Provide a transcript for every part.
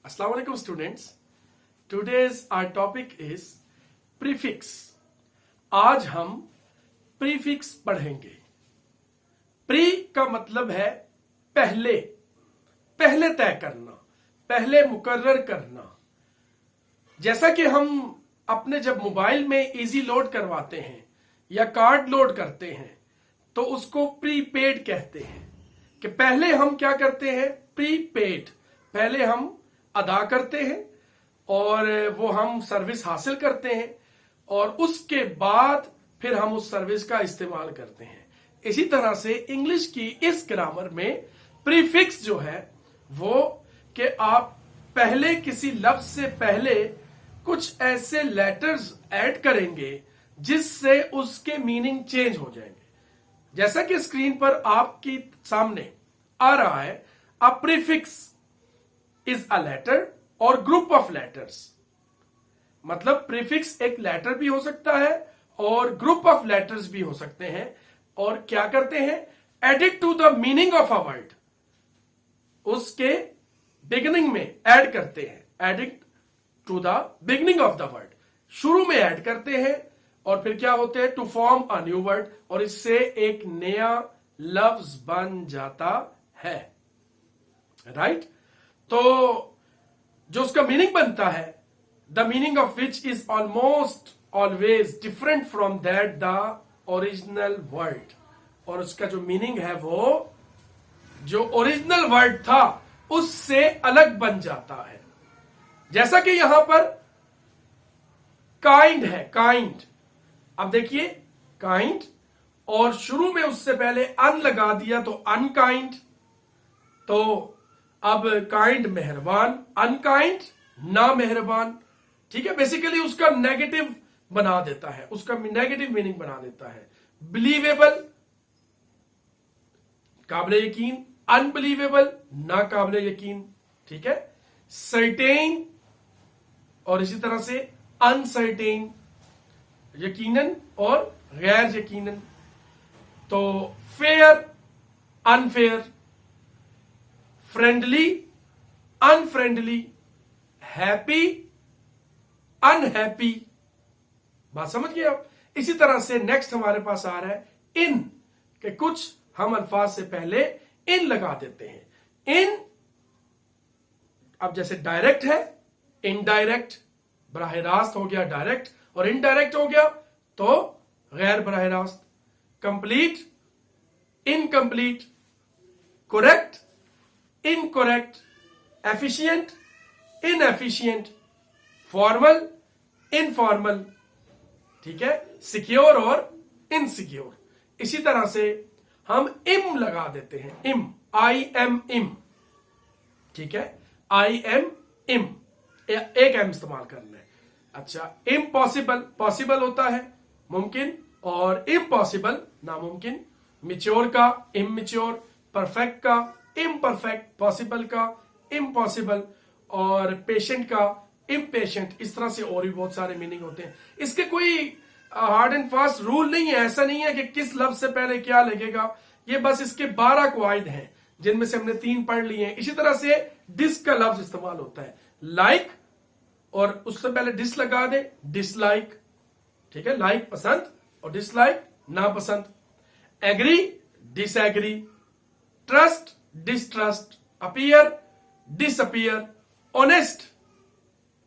Assalamu alaikum students. Today's our topic is prefix. आज हम prefix पढ़ेंगे. प्री का मतलब है पहले, पहले तय करना, पहले मुकर्रर करना. जैसा कि हम अपने जब मोबाइल में इजी लोड करवाते हैं या कार्ड लोड करते हैं तो उसको प्रीपेड कहते हैं कि पहले हम क्या करते हैं, प्रीपेड, पहले हम अदा करते हैं और वो हम सर्विस हासिल करते हैं और उसके बाद फिर हम उस सर्विस का इस्तेमाल करते हैं. इसी तरह से इंग्लिश की इस ग्रामर में प्रीफिक्स जो है वो कि आप पहले किसी लफ्ज से पहले कुछ ऐसे लेटर्स ऐड करेंगे जिससे उसके मीनिंग चेंज हो जाएंगे. जैसा कि स्क्रीन पर आपकी सामने आ रहा है, a prefix is a letter और ग्रुप ऑफ लेटर्स. मतलब प्रीफिक्स एक लेटर भी हो सकता है और ग्रुप ऑफ लेटर्स भी हो सकते हैं. और क्या करते हैं, added to the meaning of a word, उसके बिगिनिंग में ऐड करते हैं. Added to the beginning of the word, शुरू में ऐड करते हैं और फिर क्या होते हैं, to form a new word, और इससे एक नया लफ्ज बन जाता है. राइट? तो जो उसका मीनिंग बनता है, the meaning of which is almost always different from that the original word. और उसका जो मीनिंग है वो जो ओरिजिनल वर्ड था उससे अलग बन जाता है. जैसा कि यहां पर काइंड है, काइंड. अब देखिए काइंड और शुरू में उससे पहले अन लगा दिया तो अनकाइंड. तो अब काइंड मेहरबान, अनकाइंड ना मेहरबान. ठीक है, बेसिकली उसका नेगेटिव बना देता है, उसका नेगेटिव मीनिंग बना देता है. बिलीवेबल, काबिले यकीन, अनबिलीवेबल, ना काबिले यकीन. ठीक है, सर्टेन और इसी तरह से अनसर्टेन, यकीनन और गैर यकीनन. तो fair, unfair, friendly, unfriendly, happy, unhappy. बात समझ गए आप? इसी तरह से नेक्स्ट हमारे पास आ रहा है इन, के कुछ हम अल्फाज से पहले इन लगा देते हैं. इन, अब जैसे डायरेक्ट है, इनडायरेक्ट, बराह रास्त हो गया डायरेक्ट, और इनडायरेक्ट हो गया तो गैर बराह रास्त. Complete, incomplete, correct, incorrect, efficient, inefficient, formal, informal. ठीक है, सिक्योर और इनसिक्योर. इसी तरह से हम इम लगा देते हैं, इम, आई एम इम. ठीक है, आई एम इम, एक एम इस्तेमाल करना है. अच्छा, इम्पॉसिबल, पॉसिबल होता है मुमकिन, और इम्पॉसिबल नामुमकिन. मिच्योर का इममिच्योर, परफेक्ट का इम्परफेक्ट, पॉसिबल का इम्पॉसिबल, और पेशेंट का इम्पेशेंट. इस तरह से और भी बहुत सारे मीनिंग होते हैं. इसके कोई हार्ड एंड फास्ट रूल नहीं है. ऐसा नहीं है कि किस लफ्ज से पहले क्या लगेगा. ये बस इसके 12 क्वाइद हैं जिनमें से हमने 3 पढ़ लिए हैं. इसी तरह से डिस का लफ्ज इस्तेमाल होता है, लाइक, और उससे पहले डिस लगा दे, डिसलाइक. ठीक है, लाइक पसंद और डिसलाइक नापसंद. Agree, disagree, trust, distrust, appear, disappear, honest,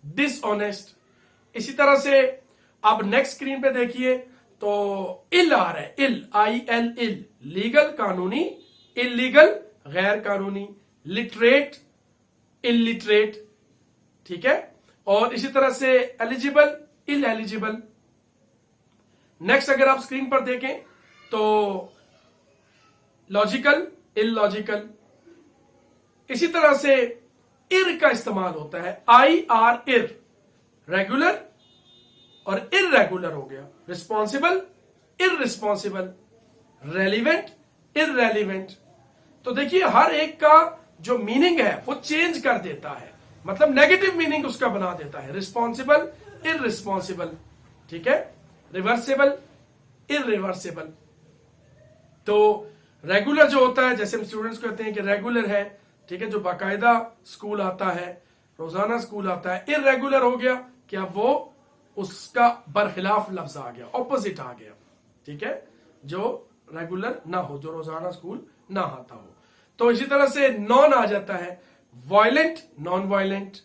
dishonest. इसी तरह से अब नेक्स्ट स्क्रीन पे देखिए तो इल आ रहा है, इल, आई एल, इल, लीगल कानूनी, इलीगल गैर कानूनी, लिटरेट, इलिटरेट. ठीक है, और इसी तरह से एलिजिबल, इल एलिजिबल. नेक्स्ट अगर आप स्क्रीन पर देखें तो लॉजिकल, इलॉजिकल. इसी तरह से इर का इस्तेमाल होता है, आई आर, इर, रेगुलर और इररेगुलर हो गया. Responsible, irresponsible, relevant, irrelevant. तो देखिए हर एक का जो मीनिंग है वो चेंज कर देता है, मतलब नेगेटिव मीनिंग उसका बना देता है. Responsible, irresponsible. ठीक है, रिवर्सेबल, इररिवर्सेबल. तो रेगुलर जो होता है, जैसे हम स्टूडेंट्स को कहते हैं कि रेगुलर है, ठीक है, जो बाकायदा स्कूल आता है, रोजाना स्कूल आता है। इरेगुलर हो गया क्या, वो उसका बरखिलाफ लफ्ज आ गया, ऑपोजिट आ गया, ठीक है, जो रेगुलर ना हो, जो रोजाना स्कूल ना आता हो। तो इसी तरह से नॉन आ जाता है, violent, non violent,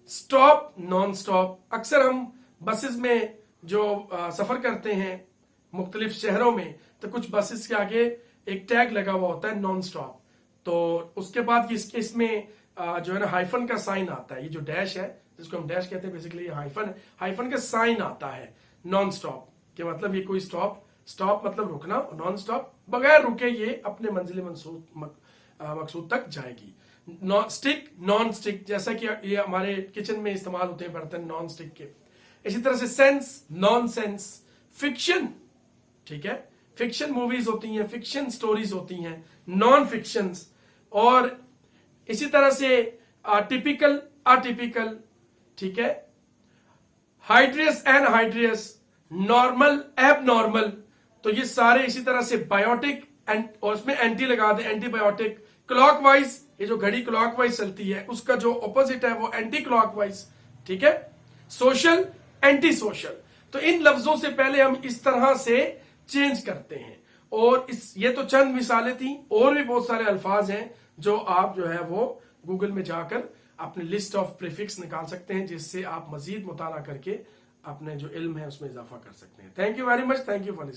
stop, non stop. अक्सर हम बसेस में जो सफर करते हैं मुख्तलिफ शहरों में, तो कुछ बसेस के आगे एक टैग लगा हुआ होता है नॉन स्टॉप, तो उसके बाद इसमें जो है ना हाइफन का साइन आता है, ये जो डैश है जिसको हम डैश कहते हैं, बेसिकली ये हाइफन है, हाइफन का साइन आता है नॉन स्टॉप के मतलब ये कोई स्टॉप, स्टॉप मतलब रुकना, नॉन स्टॉप बगैर रुके ये अपने मंजिल मकसूद तक जाएगी। नॉन स्टिक, नॉन स्टिक, जैसा कि ये हमारे किचन में इस्तेमाल होते हैं बर्तन नॉन स्टिक के। इसी तरह से सेंस, नॉन सेंस, फिक्शन, ठीक है, फिक्शन मूवीज होती हैं, फिक्शन स्टोरीज होती हैं, नॉन फिक्शंस। और इसी तरह से टिपिकल, अटिपिकल, ठीक है, हाइड्रियस, एनहाइड्रियस, नॉर्मल, एबनॉर्मल। तो ये सारे इसी तरह से बायोटिक और उसमें एंटी लगा दे, एंटीबायोटिक। क्लॉकवाइज, ये जो घड़ी क्लॉकवाइज चलती है उसका जो ऑपोजिट है वो एंटी क्लॉकवाइज, ठीक है। Social, anti social. तो इन लफ्जों से पहले हम इस तरह से चेंज करते हैं। और ये तो चंद मिसालें थी, और भी बहुत सारे अल्फाज हैं जो आप जो है वो गूगल में जाकर अपनी लिस्ट ऑफ प्रीफिक्स निकाल सकते हैं, जिससे आप मजीद मुताला करके अपने जो इल्म है उसमें इजाफा कर सकते हैं। Thank you very much, thank you for listening.